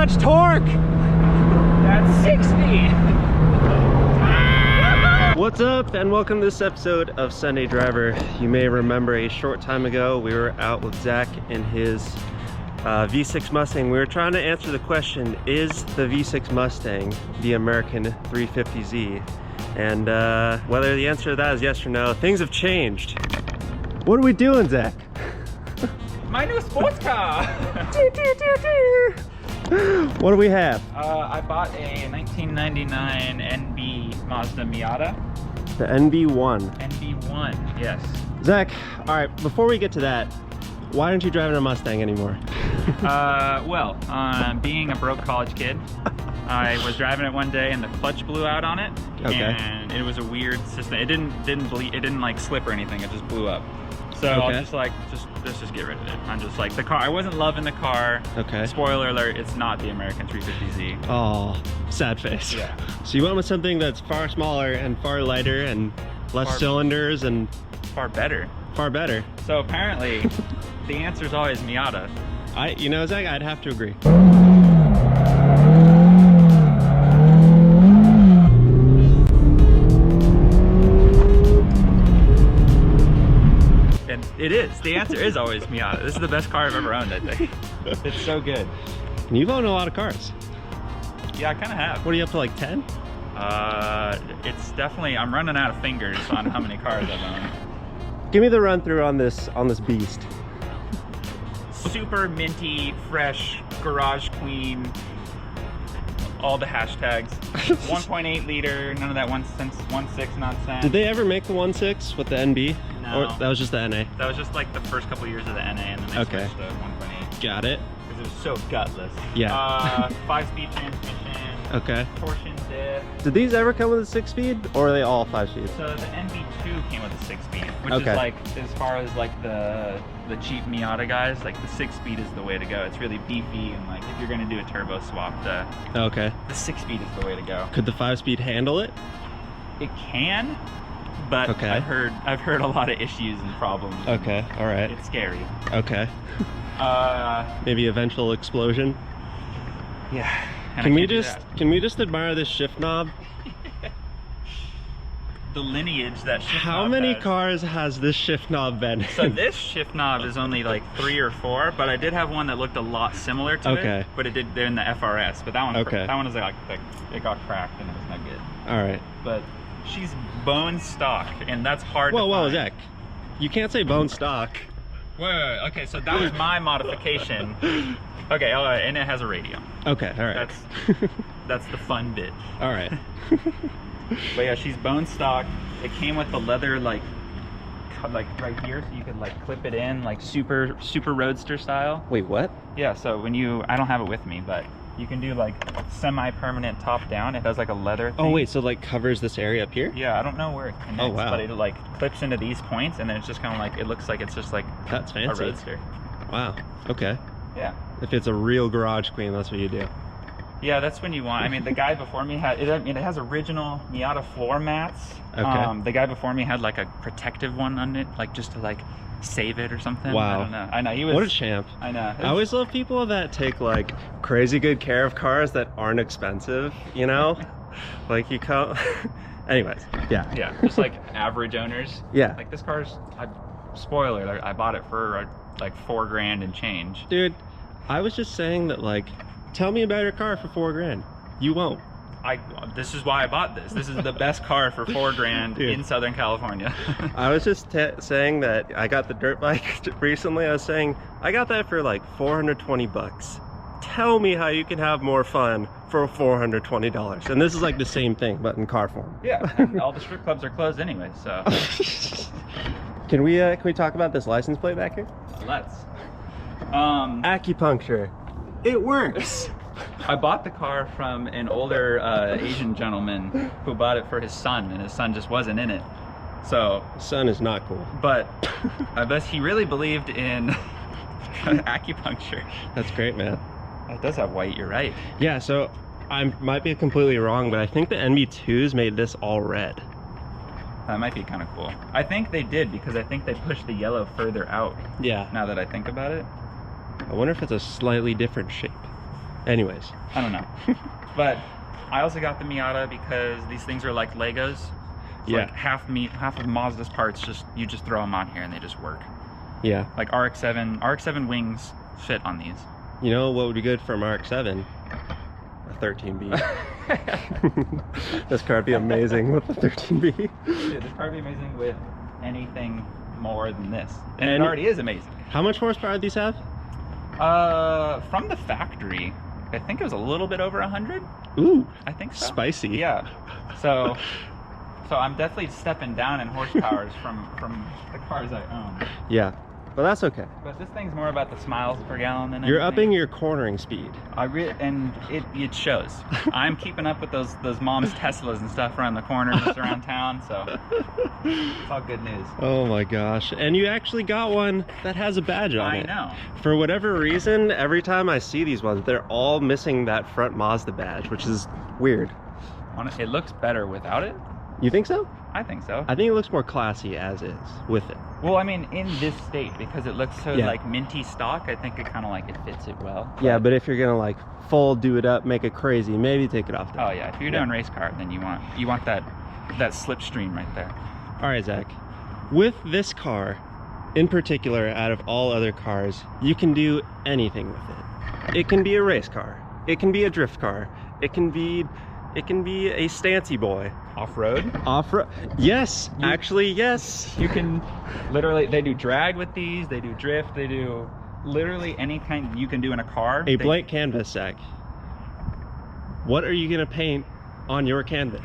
much torque? That's 60. What's up, and welcome to this episode of Sunday Driver. You may remember a short time ago we were out with Zach in his V6 Mustang. We were trying to answer the question, is the V6 Mustang the American 350Z? And whether the answer to that is yes or no, things have changed. What are we doing, Zach? My new sports car. What do we have? I bought a 1999 NB Mazda Miata. The NB1. NB1, yes. Zach, all right, before we get to that, why aren't you driving a Mustang anymore? Being a broke college kid, I was driving it one day and the clutch blew out on it. Okay. And it was a weird system. It didn't bleed, it didn't like slip or anything, it just blew up. So Okay. I was just like, let's just get rid of it. I'm just like, the car, I wasn't loving the car. Okay. Spoiler alert, it's not the American 350Z. Oh, sad face. Yeah. So you went with something that's far smaller and far lighter and less Far- cylinders and Far better. far better. So apparently, the answer is always Miata. You know, Zach, I'd have to agree. And it is. The answer is always Miata. This is the best car I've ever owned, I think. It's so good. And you've owned a lot of cars. Yeah, I kind of have. What are you up to, like 10? It's definitely, I'm running out of fingers on how many cars I've owned. Give me the run through on this beast. Super minty, fresh, garage queen, all the hashtags. 1.8 liter, none of that 1.6 nonsense. Did they ever make the 1.6 with the NB? No. Or that was just the NA? That was just like the first couple years of the NA, and then they Okay. switched to 1.8. Got it. Because it was so gutless. Yeah. 5-speed transmission. Okay. Torsion diff. Did these ever come with a 6-speed, or are they all 5-speed? So the NB2 came with a 6-speed, which Okay. is like, as far as like the cheap Miata guys, like the 6-speed is the way to go. It's really beefy, and like if you're gonna do a turbo swap, the Okay. 6-speed is the way to go. Could the 5-speed handle it? It can, but Okay. I've heard a lot of issues and problems. Okay, all right. It's scary. Okay. Uh, Maybe eventual explosion. yeah. and I Can we can't do just that. admire this shift knob? The lineage that shift How knob many has. cars has this shift knob been? So this shift knob is only like 3 or 4, but I did have one that looked a lot similar to Okay. it. But they're in the FRS. But that one, Okay. that one is like it got cracked and it was not good. All right. But she's bone stock, and that's hard. Whoa, to whoa, find. Zach. You can't say bone stock. Wait. Okay, so that was my modification. Okay, and it has a radio. Okay, all right. That's the fun bit. All right. But yeah, she's bone stock. It came with the leather like right here, so you could like clip it in like super roadster style. Wait, what? Yeah, so when I don't have it with me, but you can do like semi-permanent top down. It has like a leather thing. Oh wait, so like covers this area up here? Yeah, I don't know where it connects, Oh, wow. but it like clips into these points, and then it's just kind of like, it looks like it's just like That's a fancy. roadster. Wow. Okay. Yeah. If it's a real garage queen, that's what you do. Yeah, that's when you want. I mean, the guy before me had it. I mean, it has original Miata floor mats. Okay. The guy before me had like a protective one on it, like just to like save it or something. Wow. I don't know. I know he was. What a champ. I know. I always love people that take like crazy good care of cars that aren't expensive, you know? Like you come. Anyways, yeah. Yeah, just like average owners. Yeah. Like this car's. Spoiler alert, I bought it for like $4,000 and change. Dude, I was just saying that, like, tell me about your car for $4,000. You won't. This is why I bought this. This is the best car for $4,000 Dude. in Southern California. I was just saying that I got the dirt bike recently. I was saying I got that for like 420 bucks. Tell me how you can have more fun for $420. And this is like the same thing, but in car form. Yeah, and all the strip clubs are closed anyway, so Can we talk about this license plate back here? let's. Acupuncture. It works. I bought the car from an older Asian gentleman who bought it for his son, and his son just wasn't in it. So, Sun is not cool. but I bet he really believed in acupuncture. That's great, man. It does have white, you're right. Yeah, so I might be completely wrong, but I think the NB2s made this all red. That might be kind of cool. I think they did, because I think they pushed the yellow further out, Yeah. now that I think about it. I wonder if it's a slightly different shape. Anyways. I don't know. But I also got the Miata because these things are like Legos. It's Yeah. like half of Mazda's parts, you just throw them on here and they just work. Yeah. Like RX-7 wings fit on these. You know what would be good for an RX-7? A 13B. This car would be amazing with the 13B. Dude, this car would be amazing with anything more than this. And it already is amazing. How much horsepower do these have? From the factory, I think it was a little bit over 100. Ooh, I think so. spicy. Yeah. So I'm definitely stepping down in horsepowers from the cars I own. Yeah, but that's okay. But this thing's more about the miles per gallon than You're anything. upping your cornering speed. And it shows. I'm keeping up with those mom's Teslas and stuff around the corners around town, so it's all good news. Oh my gosh. And you actually got one that has a badge on it. I know. For whatever reason, every time I see these ones, they're all missing that front Mazda badge, which is weird. It looks better without it. You think so? I think so. I think it looks more classy as is with it. Well, I mean, in this state, because it looks so Yeah. like minty stock, I think it kind of like it fits it well. Yeah, but if you're gonna like full do it up, make it crazy, maybe take it off the Oh yeah, if you're doing race car, then you want that slipstream right there. All right, Zach. With this car, in particular, out of all other cars, you can do anything with it. It can be a race car. It can be a drift car. It can be a stancy boy. Off-road. Off-road. Yes, actually, yes. You can literally, they do drag with these, they do drift, they do literally any kind you can do in a car. A blank canvas, Zach. What are you gonna paint on your canvas?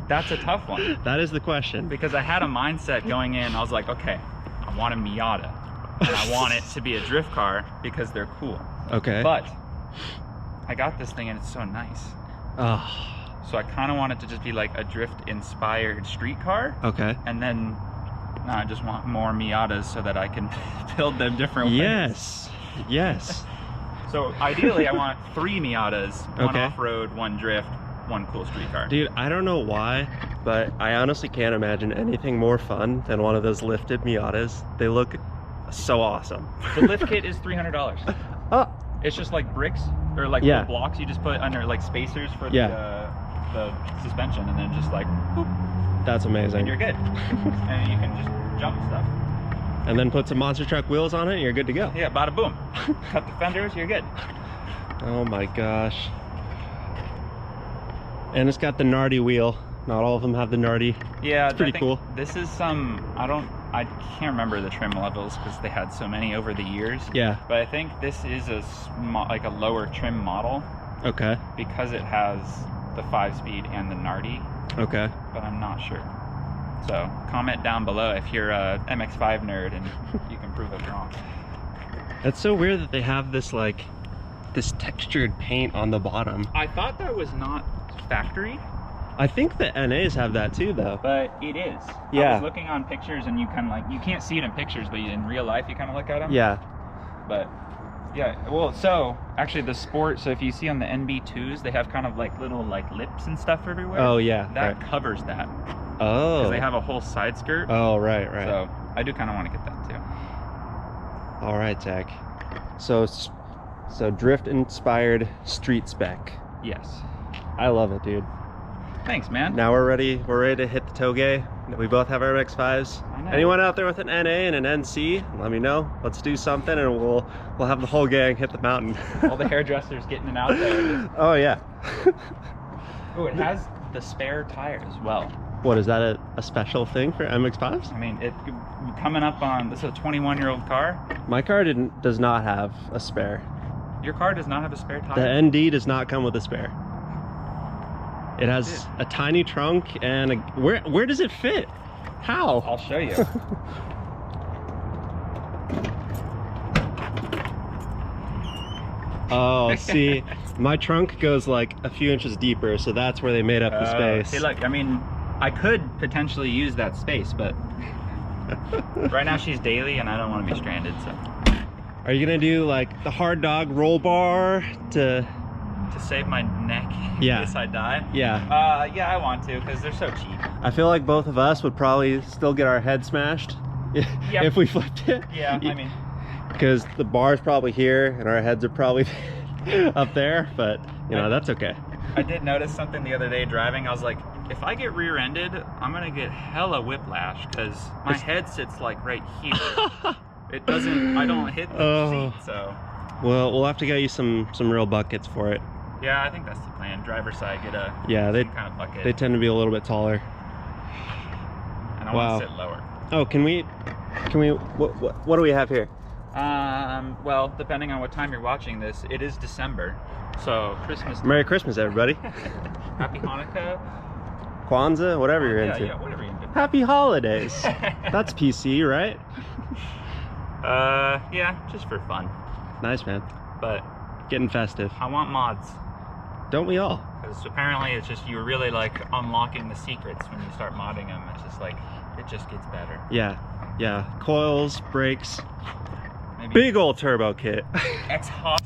That's a tough one. That is the question. Because I had a mindset going in, I was like, okay, I want a Miata. And I want it to be a drift car because they're cool. Okay. But I got this thing and it's so nice. Oh, So I kind of want it to just be like a drift-inspired street car. okay. And then I just want more Miatas so that I can build them different ways. Yes. Yes. So ideally, I want 3 Miatas, one Okay. off-road, one drift, one cool street car. Dude, I don't know why, but I honestly can't imagine anything more fun than one of those lifted Miatas. They look so awesome. The lift kit is $300. Oh, It's just like bricks or like Yeah. little blocks you just put under like spacers for the suspension, and then just like boop, that's amazing. and you're good. And you can just jump stuff. And then put some monster truck wheels on it and you're good to go. Yeah, bada boom. Cut the fenders, you're good. Oh my gosh. And it's got the Nardi wheel. Not all of them have the Nardi. Yeah, It's pretty cool. This is I can't remember the trim levels because they had so many over the years. Yeah. But I think this is like a lower trim model Okay. because it has the 5-speed and the Nardi, Okay. but I'm not sure. So comment down below if you're a MX-5 nerd and you can prove us wrong. It's so weird that they have this like this textured paint on the bottom. I thought that was not factory, I think the NAs have that too though. but it is. Yeah. I was looking on pictures and you kind of like, you can't see it in pictures, but in real life you kind of look at them. Yeah. But yeah, well, so actually the sport, so if you see on the NB2s, they have kind of like little like lips and stuff everywhere. Oh yeah. That Right. covers that. Oh. Because they have a whole side skirt. Oh right, right. So I do kind of want to get that too. All right, Zach. So drift inspired street spec. Yes. I love it, dude. Thanks, man. Now we're ready to hit the toge. We both have our MX-5s. I know. Anyone out there with an NA and an NC, let me know. Let's do something and we'll have the whole gang hit the mountain. All the hairdressers getting it out there. Oh yeah. Oh, it has the spare tire as well. What, is that a special thing for MX-5s? I mean, coming up on, this is a 21-year-old car. My car does not have a spare. Your car does not have a spare The tire? ND does not come with a spare. It has a tiny trunk and where does it fit? How? I'll show you. Oh, see, my trunk goes like a few inches deeper, so that's where they made up the space. See, look, I mean, I could potentially use that space, but right now she's daily and I don't want to be stranded, so. Are you gonna do like the hard dog roll bar to save my neck Yeah. in case I die? Yeah. Yeah, I want to, because they're so cheap. I feel like both of us would probably still get our head smashed Yep. if we flipped it. Yeah, I mean, Because the bar's probably here and our heads are probably up there, but you know, that's okay. I did notice something the other day driving. I was like, if I get rear-ended, I'm gonna get hella whiplash because my head sits like right here. It doesn't, I don't hit the seat, so. Well, we'll have to get you some real buckets for it. Yeah, I think that's the plan. Driver's side, get a some kind of bucket. They tend to be a little bit taller. And I want to sit lower. Oh, can we, what do we have here? Well, depending on what time you're watching this, it is December. So Christmas. Merry Christmas, everybody. Happy Hanukkah. Kwanzaa, whatever you're into. Yeah, whatever you're into. Happy holidays. That's PC, right? Yeah, just for fun. Nice, man. But getting festive. I want mods. Don't we all? Because apparently it's just, you're really like unlocking the secrets when you start modding them. It's just like, it just gets better. Yeah, yeah. Coils, brakes, maybe big old turbo kit. Exhaust.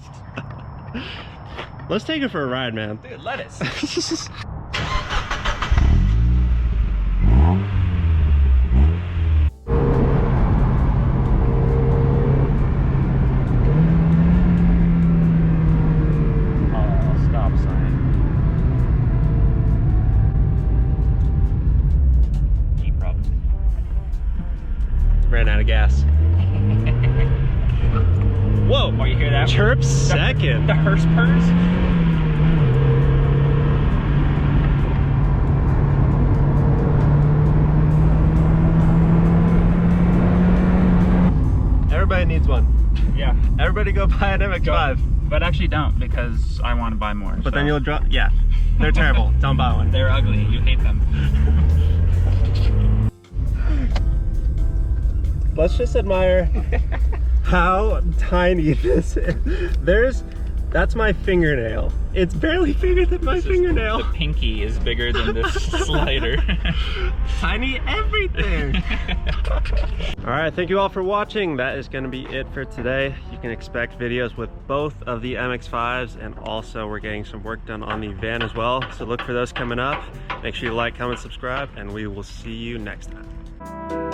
Let's take it for a ride, man. Dude, let us. Ran out of gas. Whoa! Oh, you hear that? Chirp second. The hearse purrs. Everybody needs one. Yeah. Everybody go buy an MX-5. But actually don't, because I want to buy more. But then you'll drop. Yeah, they're terrible. Don't buy one. They're ugly. You hate them. Let's just admire how tiny this is. That's my fingernail. It's barely bigger than my fingernail. The pinky is bigger than this slider. Tiny everything. All right, thank you all for watching. That is going to be it for today. You can expect videos with both of the MX-5s, and also we're getting some work done on the van as well. So look for those coming up. Make sure you like, comment, subscribe, and we will see you next time.